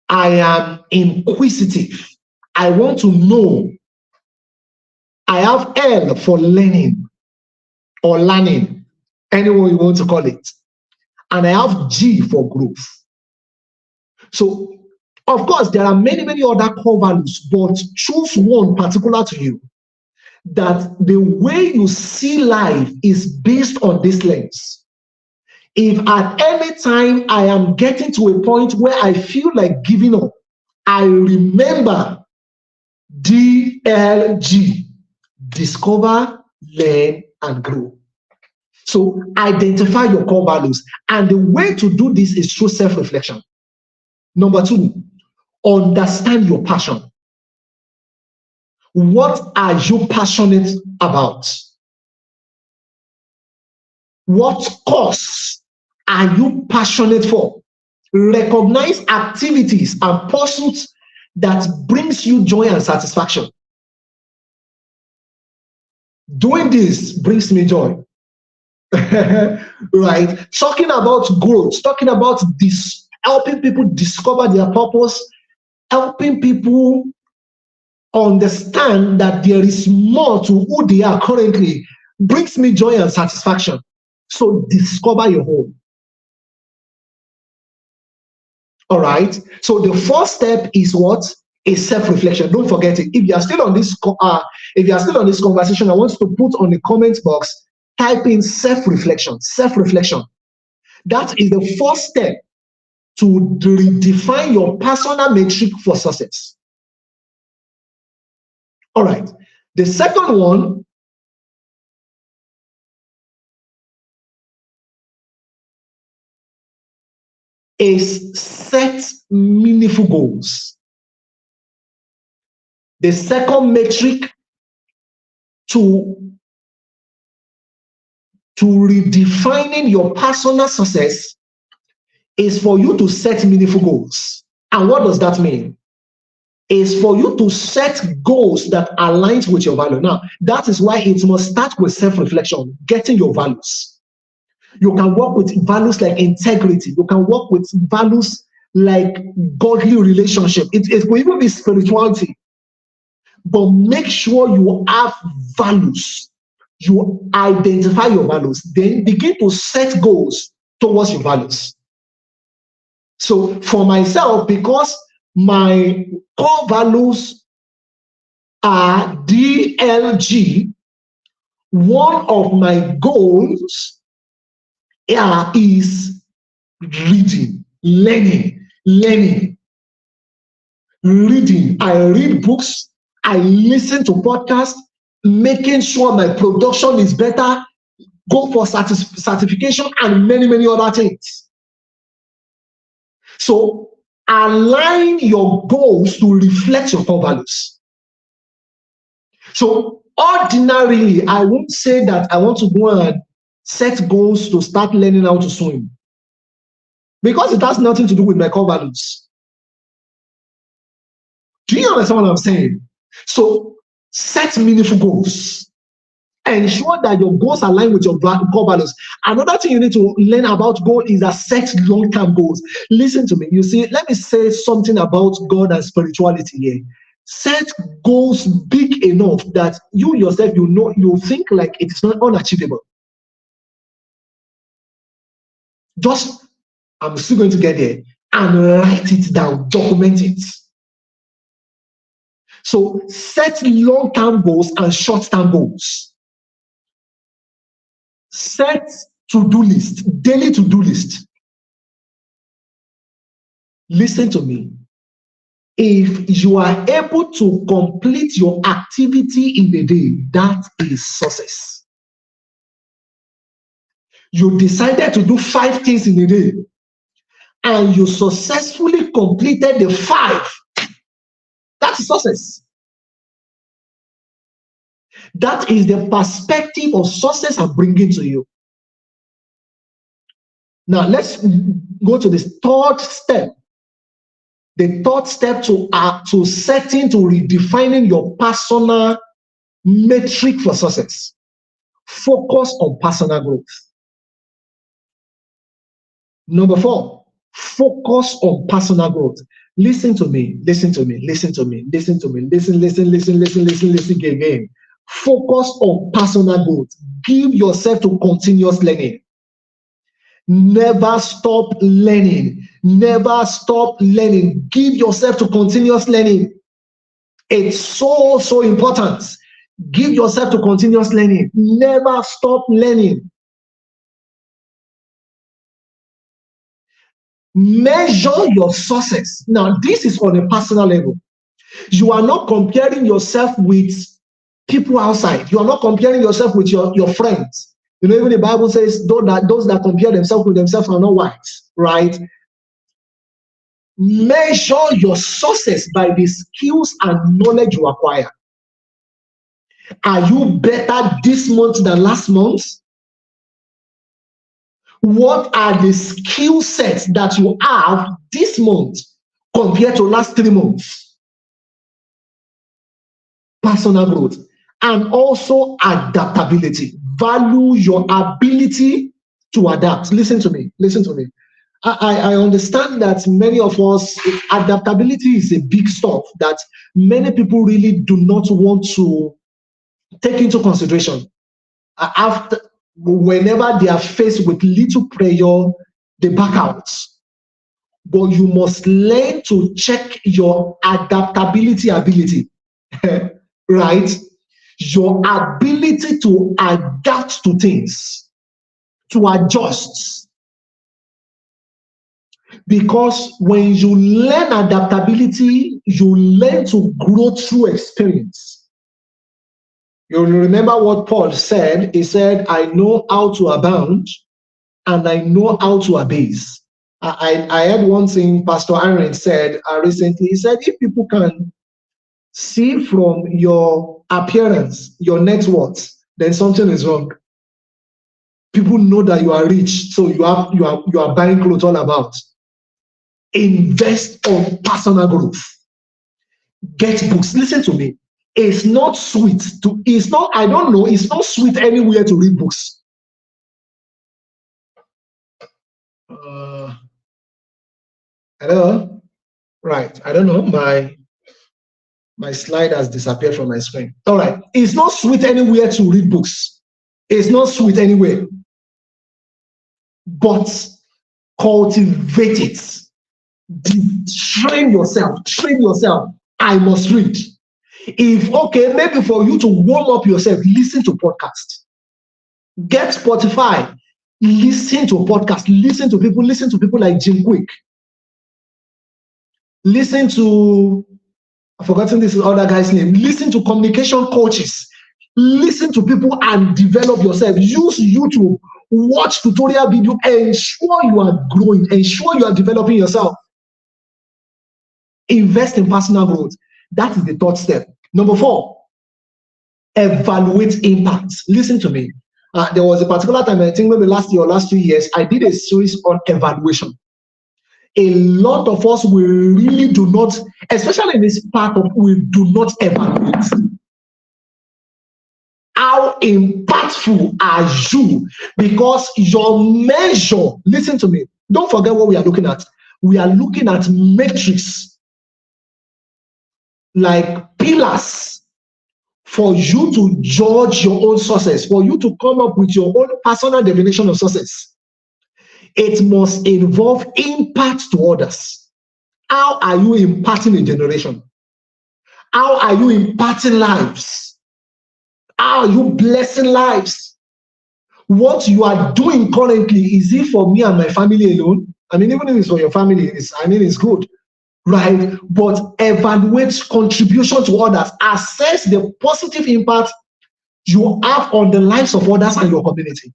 I am inquisitive. I want to know. I have L for learning or learning, any way you want to call it. And I have G for growth. So, of course, there are many, many other core values, but choose one particular to you. That the way you see life is based on this lens. If at any time I am getting to a point where I feel like giving up, I remember DLG, discover, learn, and grow. So identify your core values. And the way to do this is through self-reflection. Number 2, understand your passion. What are you passionate about? What cause are you passionate for? Recognize activities and pursuits that brings you joy and satisfaction. Doing this brings me joy. Right? Talking about growth, talking about this, helping people discover their purpose, helping people understand that there is more to who they are currently brings me joy and satisfaction. So discover your home. All right. So the first step is what? A self-reflection. Don't forget it. If you are still on this conversation, I want you to put on the comment box, type in self-reflection. Self-reflection. That is the first step to redefine your personal metric for success. All right. The second one is set meaningful goals. The second metric to redefining your personal success is for you to set meaningful goals. And what does that mean? Is for you to set goals that align with your value. Now, that is why it must start with self-reflection, getting your values. You can work with values like integrity. You can work with values like godly relationship. It will even be spirituality. But make sure you have values. You identify your values. Then begin to set goals towards your values. So for myself, because my core values are DLG, one of my goals is reading, learning. Reading. I read books, I listen to podcasts, making sure my production is better, go for certification, and many, many other things. So align your goals to reflect your core values. So ordinarily, I won't say that I want to go and set goals to start learning how to swim, because it has nothing to do with my core values. Do you understand what I'm saying? So set meaningful goals. Ensure that your goals align with your core values. Another thing you need to learn about goal is that set long-term goals. Listen to me. You see, let me say something about God and spirituality here. Set goals big enough that you yourself, you think like it is not unachievable. Just, I'm still going to get there, and write it down, document it. So set long-term goals and short-term goals. Set to-do list, daily to-do list. Listen to me. If you are able to complete your activity in a day, that is success. You decided to do 5 things in a day, and you successfully completed the 5. That's success. That is the perspective of success I'm bringing to you. Now, let's go to this third step. The third step to setting, to redefining your personal metric for success. Focus on personal growth. Number 4, focus on personal growth. Listen to me, listen to me, listen to me, listen to me, listen again. Focus on personal growth. Give yourself to continuous learning. Never stop learning. Never stop learning. Give yourself to continuous learning. It's so important. Give yourself to continuous learning. Never stop learning. Measure your success. Now, this is on a personal level. You are not comparing yourself with people outside. You are not comparing yourself with your friends. You know, even the Bible says those that compare themselves with themselves are not wise, right? Measure your success by the skills and knowledge you acquire. Are you better this month than last month? What are the skill sets that you have this month compared to last 3 months? Personal growth. And also adaptability. Value your ability to adapt. Listen to me. Listen to me. I understand that many of us, adaptability is a big stuff that many people really do not want to take into consideration. Whenever they are faced with little pressure, they back out. but you must learn to check your adaptability ability, right? Your ability to adapt to things, to adjust. Because when you learn adaptability, you learn to grow through experience. You remember what Paul said? He said, I know how to abound and I know how to abase. I heard one thing Pastor Aaron said recently. He said, if people can see from your appearance, your net worth, then something is wrong. People know that you are rich, so you are buying clothes all about. Invest on personal growth. Get books. Listen to me. It's not sweet to. It's not. I don't know. It's not sweet anywhere to read books. Hello. Right. I don't know. My slide has disappeared from my screen. All right. It's not sweet anywhere to read books. It's not sweet anywhere. But cultivate it. Train yourself. Train yourself. I must read. If okay, maybe for you to warm up yourself, listen to podcasts. Get Spotify. Listen to podcasts. Listen to people like Jim Quick. Listen to, I've forgotten this other guy's name. Listen to communication coaches. Listen to people and develop yourself. Use YouTube. Watch tutorial video. Ensure you are growing. Ensure you are developing yourself. Invest in personal growth. That is the third step. Number 4, evaluate impact. Listen to me. There was a particular time, I think maybe last year or last 2 years, I did a series on evaluation. A lot of us, we really do not, especially in this part of, we do not evaluate. How impactful are you? Because your measure, listen to me, don't forget what we are looking at. We are looking at metrics like pillars for you to judge your own success, for you to come up with your own personal definition of success. It must involve impact to others. How are you impacting a generation? How are you impacting lives? How are you blessing lives? What you are doing currently, is it for me and my family alone? I mean, even if it's for your family, it's good, right? But evaluate contribution to others. Assess the positive impact you have on the lives of others and your community.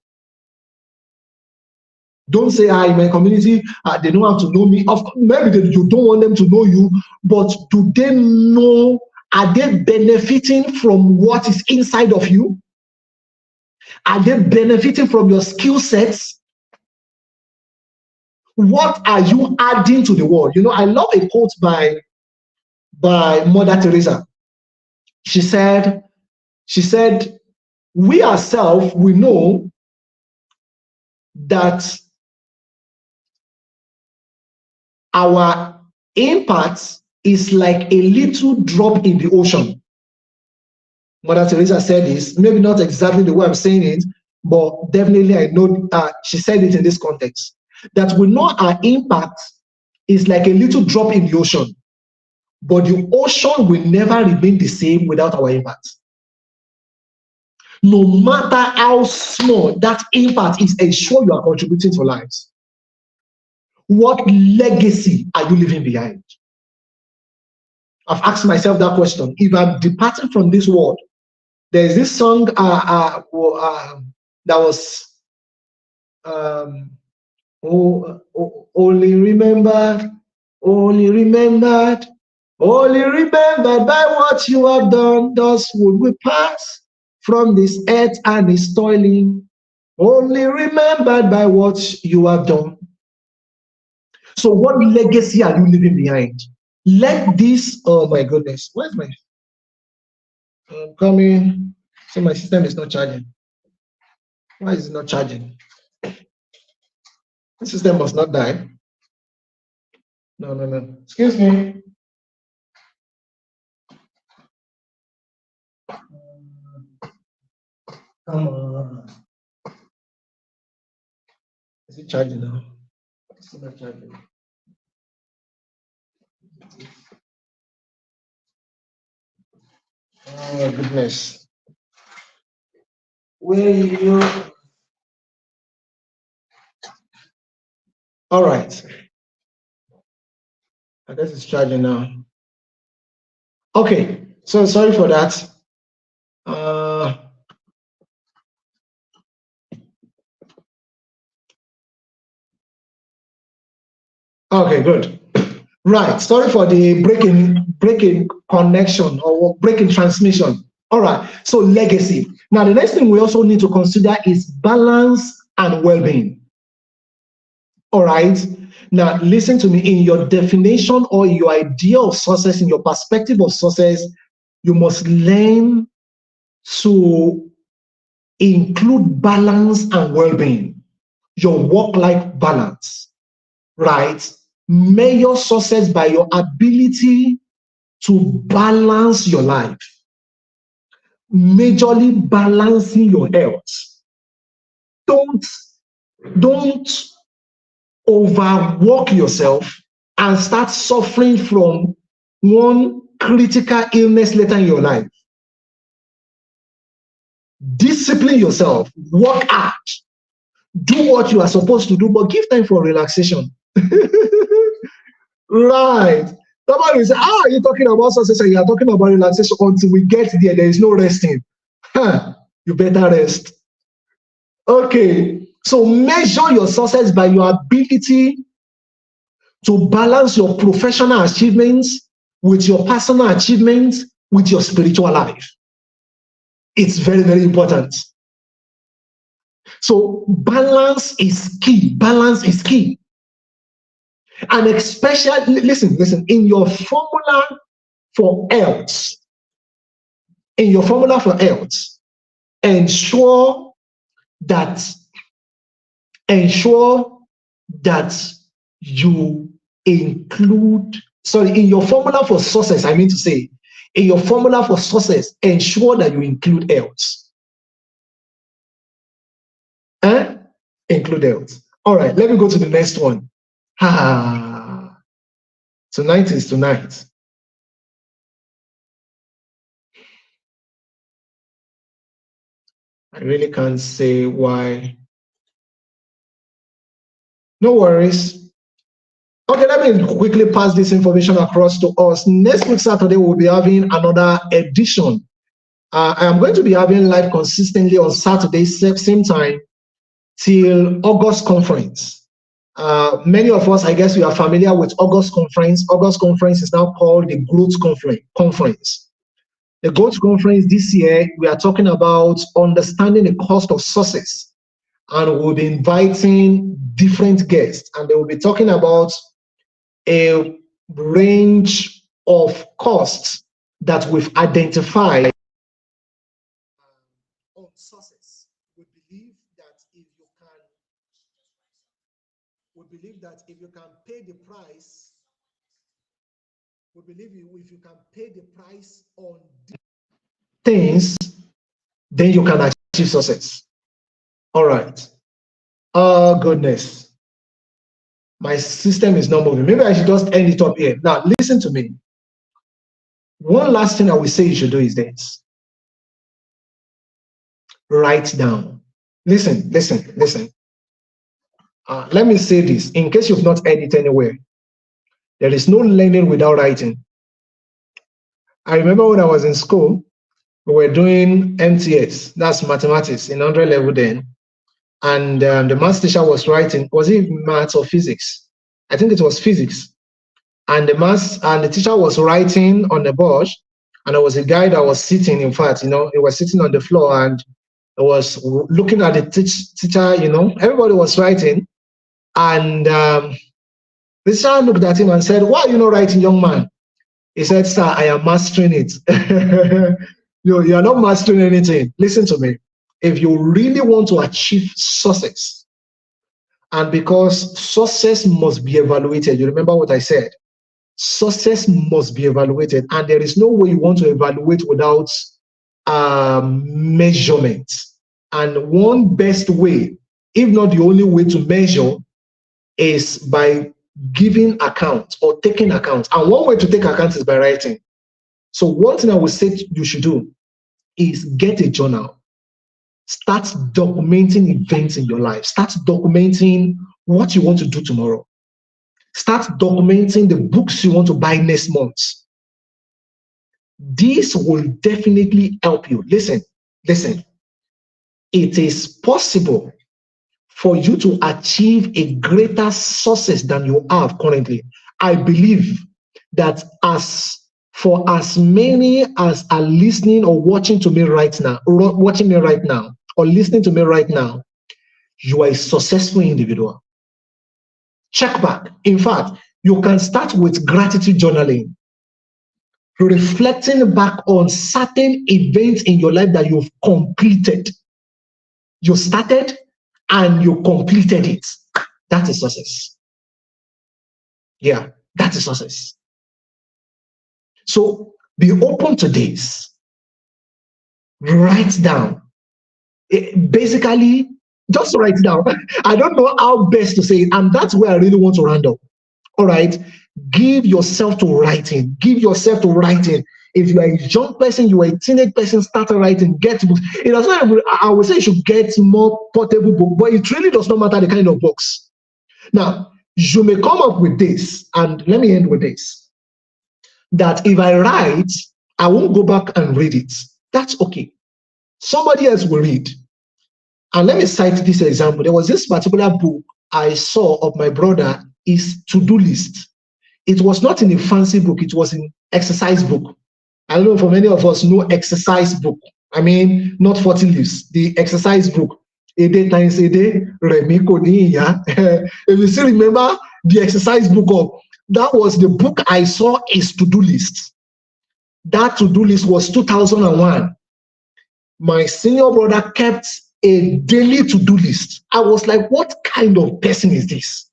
Don't say, in my community, they don't have to know me. Maybe you don't want them to know you, but do they know? Are they benefiting from what is inside of you? Are they benefiting from your skill sets? What are you adding to the world? You know, I love a quote by Mother Teresa. She said, we ourselves, we know that our impact is like a little drop in the ocean. Mother Teresa said this, maybe not exactly the way I'm saying it, but definitely I know she said it in this context, that we know our impact is like a little drop in the ocean, but the ocean will never remain the same without our impact. No matter how small that impact is, ensure you are contributing to lives. What legacy are you leaving behind? I've asked myself that question. If I'm departing from this world, there's this song that was only remembered, only remembered, only remembered by what you have done. Thus would we pass from this earth and its toiling, only remembered by what you have done. So what legacy are you leaving behind? Let this, oh my goodness, where's my, I'm coming, so my system is not charging. Why is it not charging? The system must not die. No. Excuse me. Come on. Is it charging now? It's not charging. Oh, goodness. Where you? All right. I guess it's charging now. Okay. So sorry for that. Okay, good. Right. Sorry for the breaking connection or breaking transmission. All right. So legacy. Now, the next thing we also need to consider is balance and well-being. All right. Now, listen to me. In your definition or your idea of success, in your perspective of success, you must learn to include balance and well-being, your work-life balance, right? Measure success by your ability to balance your life, majorly balancing your health. Don't overwork yourself and start suffering from one critical illness later in your life. Discipline yourself, work hard, do what you are supposed to do, but give time for relaxation. Right. Somebody will say, are you talking about success and you are talking about relaxation? Until we get there, there is no resting. Huh, you better rest. Okay. So measure your success by your ability to balance your professional achievements with your personal achievements with your spiritual life. It's very, very important. So balance is key. Balance is key. And especially, listen, in your formula for health, ensure that you include, in your formula for success, I mean to say, in your formula for success, ensure that you include health. Include health. All right, let me go to the next one. Tonight is tonight. I really can't say why. No worries. Okay, let me quickly pass this information across to us. Next week, Saturday, we'll be having another edition. I am going to be having live consistently on Saturday, same time, till August conference. Many of us, I guess, we are familiar with August conference. August conference is now called the Growth Conference. The Growth Conference this year, we are talking about understanding the cost of success. And we'll be inviting different guests, and they will be talking about a range of costs that we've identified on success. We believe that if you can pay the price, if you can pay the price on things, then you can achieve success. All right. Oh, goodness. My system is not moving. Maybe I should just end it up here. Now, listen to me. One last thing I will say you should do is this. Write down. Listen. Let me say this in case you've not heard it anywhere. There is no learning without writing. I remember when I was in school, we were doing MTS, that's mathematics, in 100 level then. And the maths teacher was writing, was it maths or physics? I think it was physics. And the teacher was writing on the board, and there was a guy that was sitting, in fact, he was sitting on the floor and was looking at the teacher, everybody was writing. And the teacher looked at him and said, "Why are you not writing, young man?" He said, "Sir, I am mastering it." You are not mastering anything. Listen to me. If you really want to achieve success, and because success must be evaluated, you remember what I said? Success must be evaluated, and there is no way you want to evaluate without measurement. And one best way, if not the only way to measure, is by giving account or taking account. And one way to take account is by writing. So one thing I would say you should do is get a journal. Start documenting events in your life. Start documenting what you want to do tomorrow. Start documenting the books you want to buy next month. This will definitely help you. Listen. It is possible for you to achieve a greater success than you have currently. I believe that for as many as are listening or watching to me right now, or listening to me right now, you are a successful individual. Check back. In fact, you can start with gratitude journaling, reflecting back on certain events in your life that you've completed. You started and you completed it. That is success. Yeah, that is success. So be open to this. Write down. Basically, just write down. I don't know how best to say it, and that's where I really want to round up. All right. Give yourself to writing. Give yourself to writing. If you are a young person, you are a teenage person, start writing, get books. It does not, I would say you should get more portable book, but it really does not matter the kind of books. Now, you may come up with this, and let me end with this, that if I write, I won't go back and read it. That's okay. Somebody else will read. And let me cite this example. There was this particular book I saw of my brother, his to-do list. It was not in a fancy book, it was in exercise book. I don't know for many of us know exercise book. I mean, not 40 leaves, the exercise book. A day times a day, Remi Kodiya. If you still remember the exercise book that was the book I saw his to-do list. That to-do list was 2001. My senior brother kept a daily to-do list. I was like, what kind of person is this?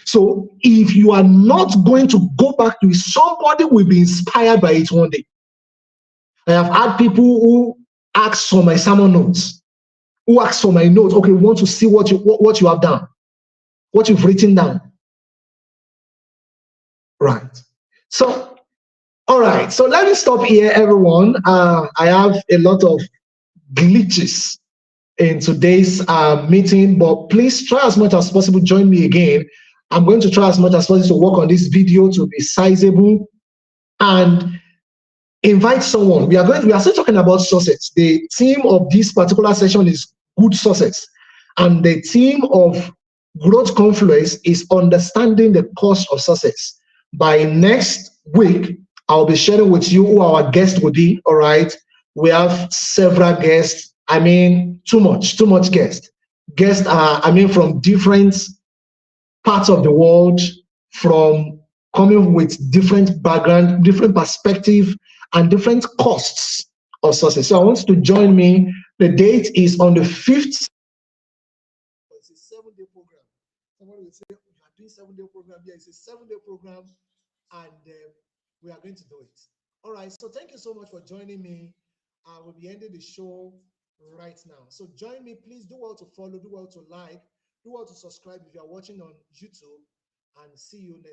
So if you are not going to go back to it, somebody will be inspired by it one day. I have had people who ask for my sermon notes, who ask for my notes. Okay, we want to see what you have done, what you've written down. Right. So, all right. So let me stop here, everyone. I have a lot of glitches in today's meeting, but please try as much as possible. Join me again. I'm going to try as much as possible to work on this video to be sizable and invite someone. We are still talking about success. The theme of this particular session is good success, and the theme of growth confluence is understanding the cost of success. By next week, I'll be sharing with you who our guest will be. All right, we have several guests. I mean, too much guests. Guests are, I mean, from different parts of the world, from coming with different background, different perspective, and different costs of success. So I want you to join me. The date is on the 5th. It's a 7-day program. Somebody will say, you are doing 7-day program. Yeah, it's a 7-day program, and we are going to do it. All right. So thank you so much for joining me. I will be ending the show right now. So join me. Please do well to follow, do well to like, do well to subscribe if you are watching on YouTube, and see you next.